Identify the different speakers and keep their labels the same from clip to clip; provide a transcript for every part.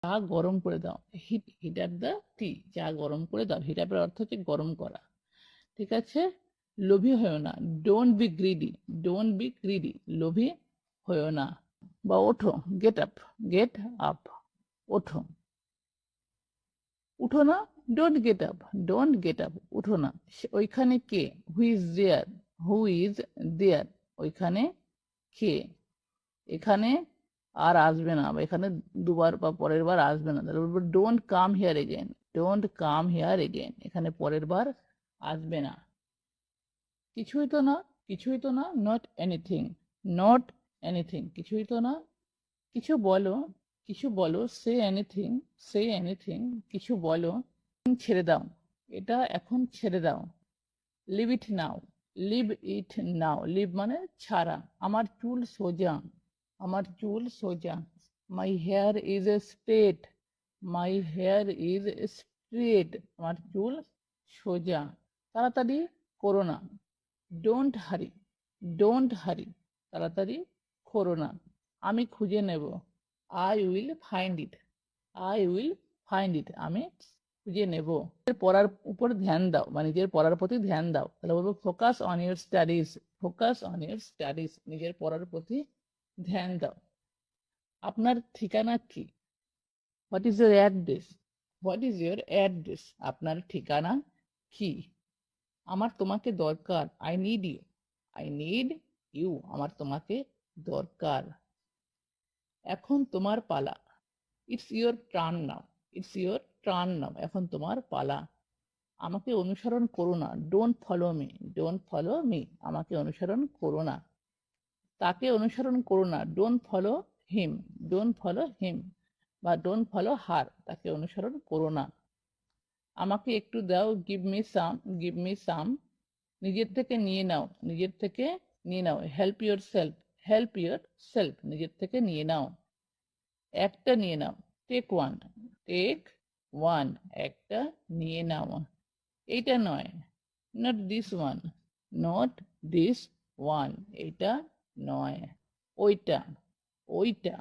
Speaker 1: চা গরম করে দাও, হিট আপ দ্য টি, চা গরম করে দাও। হিট আপের অর্থ হচ্ছে গরম করা, ঠিক আছে। লোভী হয়েও না, don't be greedy, don't be greedy, লোভী হয়েও না। বা ওঠো, গেট আপ, গেট আপ, ওঠো। উঠো না, don't get up, don't get up, উঠো না। ওইখানে কে, who is there, who is there, ওইখানে কে। এখানে আর আসবে না, বা এখানে দুবার বা পরের বার আসবে না, তাহলে বলবো don't come here again, don't come here again, এখানে পরের বার আসবে না। কিছুই তো না, কিছুই তো না, নট এনিথিং, নট এনিথিং, কিছুই তো না। কিছু বলো, কিছু বলো, সে এনিথিং, সে এনিথিং, কিছু বলো। ছেড়ে দাও, এটা এখন ছেড়ে দাও। Leave it now, leave it now, leave মানে ছাড়া। আমার চুল সোজা, আমার চুল সোজা। My hair is a straight, my hair is straight, আমার চুল সোজা। তাড়াতাড়ি করো না, ডোন্ট হারি, ডোন্ট হারি, তাড়াতাড়ি করো না। আমি খুঁজে নেব, I will find it, I will find it, আমি খুঁজে নেব। পড়ার উপর ধ্যান দাও বা নিজের পড়ার প্রতি ধ্যান দাও, তাহলে বলবো focus on your studies, focus on your studies, নিজের পড়ার প্রতি ধ্যান দাও। আপনার ঠিকানা কি, what is your address, what is your address, আপনার ঠিকানা কি। আমার তোমাকে দরকার, I need you, I need you, আমার তোমাকে দরকার। এখন তোমার পালা, it's your turn now, it's your turn now, এখন তোমার পালা। আমাকে অনুসরণ করো না, don't follow me, don't follow me, আমাকে অনুসরণ করো না। তাকে অনুসরণ করো না, don't follow him, don't follow him, বা ডোন্ট ফলো হার, তাকে অনুসরণ করো না। আমাকে একটু দাও, give me some, give me some, নিজের থেকে নিয়ে নাও, নিজের থেকে নিয়ে নাও। Help yourself, help yourself, নিজের থেকে নিয়ে নাও। একটা নিয়ে নাও, টেক ওয়ান, টেক ওয়ান, একটা নিয়ে নাও। এইটা নয়, not this one, not this one, এইটা নয়। ওইটা, ওইটা,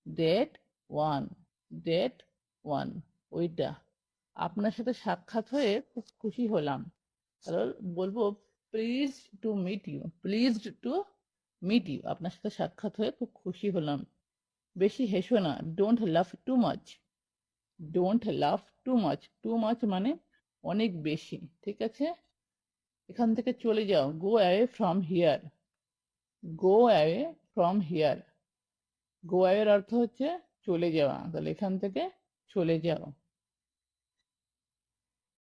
Speaker 1: দ্যাট ওয়ান, দ্যাট ওয়ান, ওইটা। আপনার সাথে সাক্ষাৎ হয়ে খুব খুশি হলাম, তাহলে বলবো please to meet you, please to meet you, আপনার সাথে সাক্ষাৎ হয়ে খুব খুশি হলাম। বেশি হেসো না, don't laugh too much, don't laugh too much, too much মানে অনেক বেশি, ঠিক আছে। এখান থেকে চলে যাও, go away from here, go away from here, go অ্যাওয়ের অর্থ হচ্ছে চলে যাওয়া, তাহলে এখান থেকে চলে যাও।